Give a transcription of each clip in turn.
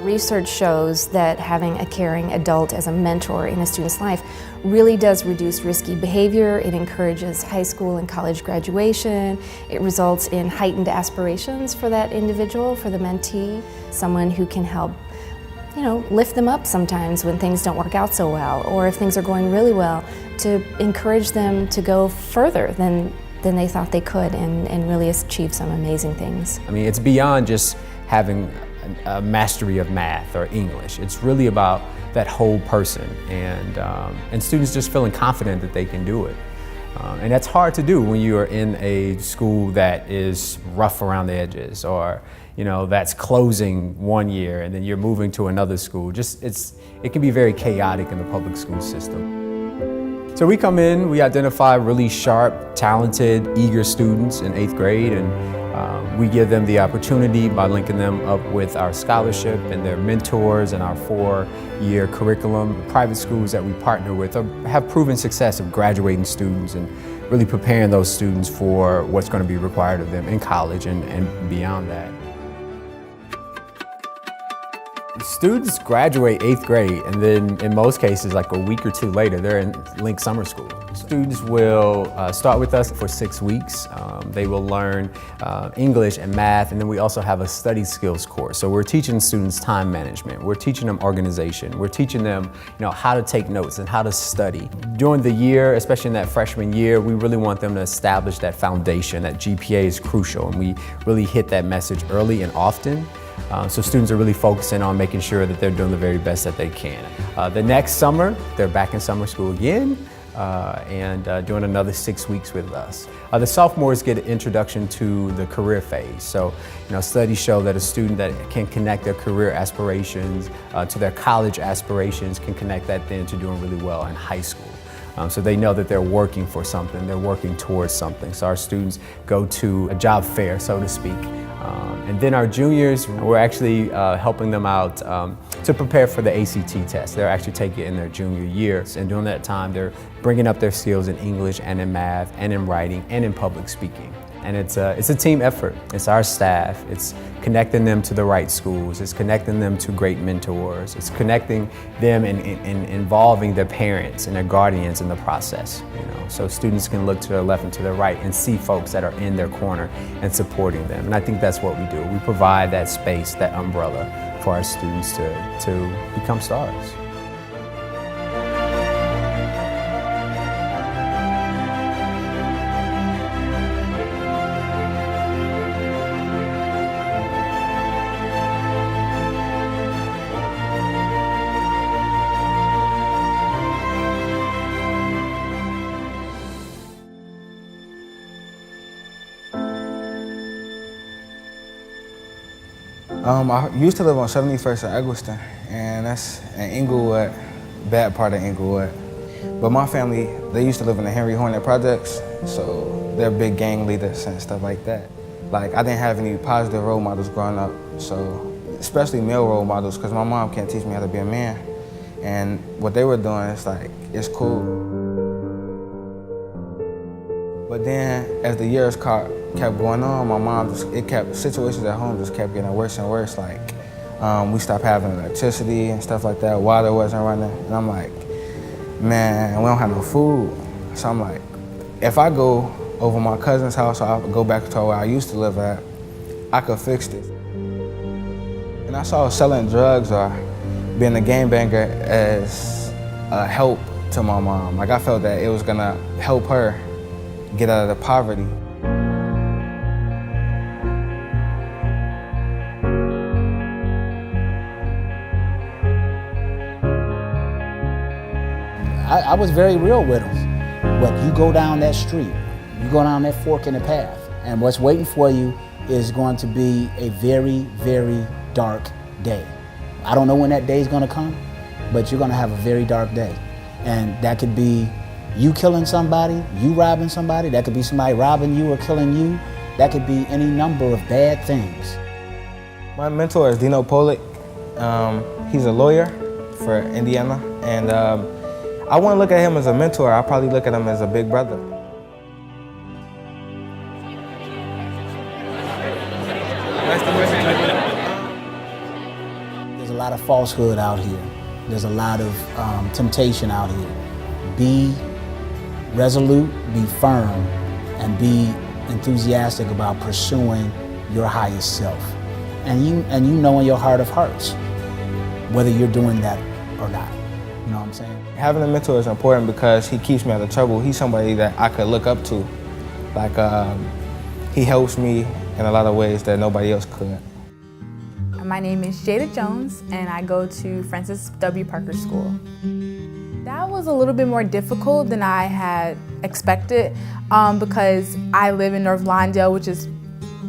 Research shows that having a caring adult as a mentor in a student's life really does reduce risky behavior. It encourages high school and college graduation. It results in heightened aspirations for that individual, for the mentee, someone who can help lift them up sometimes when things don't work out so well, or if things are going really well, to encourage them to go further than they thought they could and really achieve some amazing things. I mean, it's beyond just having a mastery of math or English. It's really about that whole person and students just feeling confident that they can do it. And that's hard to do when you are in a school that is rough around the edges, or that's closing one year and then you're moving to another school. It can be very chaotic in the public school system. So we come in, we identify really sharp, talented, eager students in 8th grade, and we give them the opportunity by linking them up with our scholarship and their mentors and our 4-year curriculum. Private schools that we partner with have proven success of graduating students and really preparing those students for what's going to be required of them in college and beyond that. Students graduate 8th grade, and then in most cases, like a week or two later, they're in Link Summer School. Students will start with us for 6 weeks. They will learn English and math, and then we also have a study skills course. So we're teaching students time management. We're teaching them organization. We're teaching them, how to take notes and how to study. During the year, especially in that freshman year, we really want them to establish that foundation. That GPA is crucial, and we really hit that message early and often. So students are really focusing on making sure that they're doing the very best that they can. The next summer, they're back in summer school again and doing another 6 weeks with us. The sophomores get an introduction to the career phase. So, studies show that a student that can connect their career aspirations to their college aspirations can connect that then to doing really well in high school. So they know that they're working for something, they're working towards something. So our students go to a job fair, so to speak. And then our juniors, we're actually helping them out to prepare for the ACT test. They're actually taking it in their junior year. And during that time, they're bringing up their skills in English and in math and in writing and in public speaking. And it's a team effort. It's our staff. It's connecting them to the right schools. It's connecting them to great mentors. It's connecting them and involving their parents and their guardians in the process. So students can look to their left and to their right and see folks that are in their corner and supporting them. And I think that's what we do. We provide that space, that umbrella for our students to become stars. I used to live on 71st and Eggleston, and that's in Inglewood, bad part of Inglewood. But my family, they used to live in the Henry Hornet projects, so they're big gang leaders and stuff like that. Like, I didn't have any positive role models growing up, so especially male role models, because my mom can't teach me how to be a man. And what they were doing is like, it's cool. But then, as the years kept going on, my mom situations at home just kept getting worse and worse. Like, we stopped having electricity and stuff like that. Water wasn't running. And I'm like, man, we don't have no food. So I'm like, if I go over my cousin's house, or I go back to where I used to live at, I could fix this. And I saw selling drugs or being a gangbanger as a help to my mom. Like, I felt that it was gonna help her get out of the poverty. I was very real with them. But you go down that street, you go down that fork in the path, and what's waiting for you is going to be a very, very dark day. I don't know when that day is going to come, but you're going to have a very dark day. And that could be you killing somebody, you robbing somebody, that could be somebody robbing you or killing you. That could be any number of bad things. My mentor is Dino Polik. He's a lawyer for Indiana, and I wouldn't look at him as a mentor. I probably look at him as a big brother. There's a lot lot of falsehood out here. There's a lot of temptation out here. Be resolute, be firm, and be enthusiastic about pursuing your highest self. And you know in your heart of hearts whether you're doing that or not. You know what I'm saying? Having a mentor is important because he keeps me out of trouble. He's somebody that I could look up to. Like, he helps me in a lot of ways that nobody else could. My name is Jada Jones, and I go to Francis W. Parker School. That was a little bit more difficult than I had expected because I live in North Lawndale, which is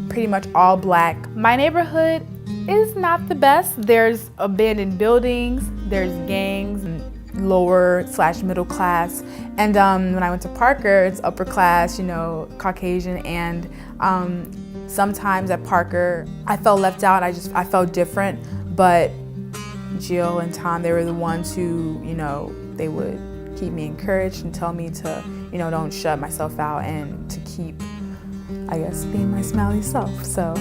pretty much all black. My neighborhood is not the best. There's abandoned buildings, there's gangs, and lower/middle class. And when I went to Parker, it's upper class, you know, Caucasian, and sometimes at Parker, I felt left out. I felt different, but Jill and Tom, they were the ones who, you know, they would keep me encouraged and tell me to, you know, don't shut myself out and to keep, I guess, being my smiley self, so.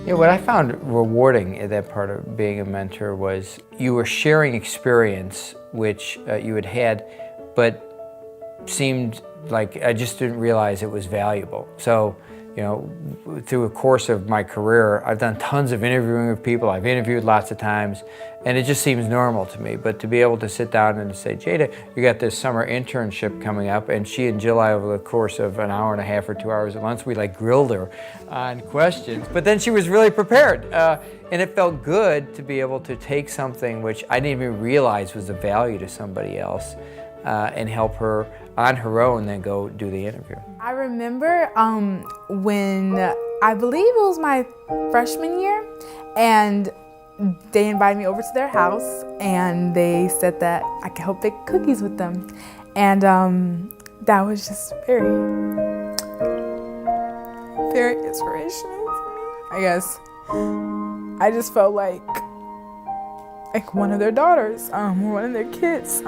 Yeah, what I found rewarding in that part of being a mentor was you were sharing experience which you had had, but seemed like I just didn't realize it was valuable. So, you know, through the course of my career, I've done tons of interviewing with people. I've interviewed lots of times, and it just seems normal to me. But to be able to sit down and to say, Jada, you got this summer internship coming up, and she and Jill, over the course of an hour and a half or 2 hours at lunch, we like grilled her on questions. But then she was really prepared, and it felt good to be able to take something which I didn't even realize was of value to somebody else, and help her on her own, then go do the interview. I remember when I believe it was my freshman year, and they invited me over to their house, and they said that I could help bake cookies with them, and that was just very inspirational for me. I guess I just felt like one of their daughters, or one of their kids.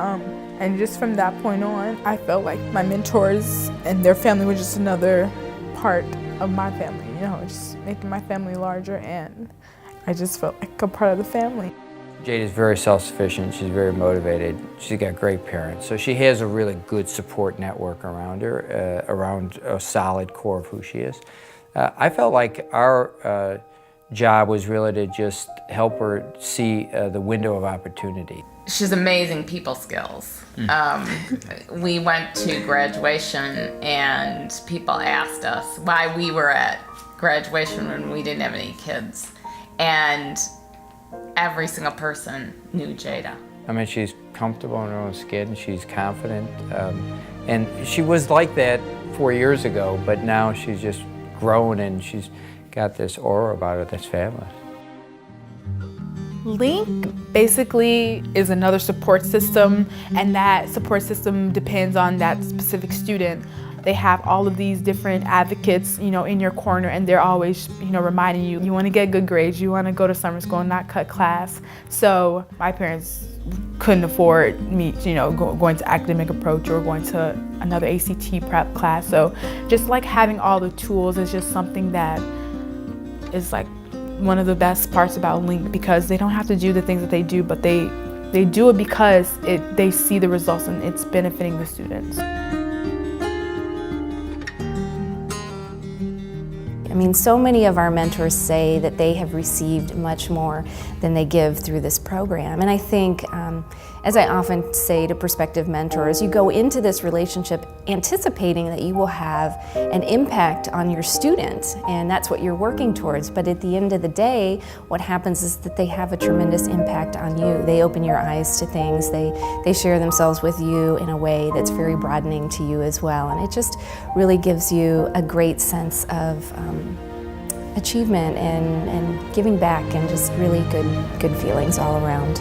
And just from that point on, I felt like my mentors and their family were just another part of my family, you know, just making my family larger, and I just felt like a part of the family. Jada's very self-sufficient, she's very motivated, she's got great parents, so she has a really good support network around her, around a solid core of who she is. I felt like our job was really to just help her see the window of opportunity. She's amazing people skills. We went to graduation and people asked us why we were at graduation when we didn't have any kids. And every single person knew Jada. I mean, she's comfortable in her own skin, she's confident. And she was like that 4 years ago, but now she's just grown and she's got this aura about her that's fabulous. Link basically is another support system, and that support system depends on that specific student. They have all of these different advocates, you know, in your corner, and they're always, you know, reminding you, you want to get good grades, you want to go to summer school and not cut class. So my parents couldn't afford me, you know, going to academic approach or going to another ACT prep class. So just like having all the tools is just something that is like one of the best parts about Link, because they don't have to do the things that they do, but they do it because they see the results and it's benefiting the students. I mean, so many of our mentors say that they have received much more than they give through this program. And I think, as I often say to prospective mentors, you go into this relationship anticipating that you will have an impact on your student, and that's what you're working towards. But at the end of the day, what happens is that they have a tremendous impact on you. They open your eyes to things. They share themselves with you in a way that's very broadening to you as well. And it just really gives you a great sense of achievement and giving back, and just really good feelings all around.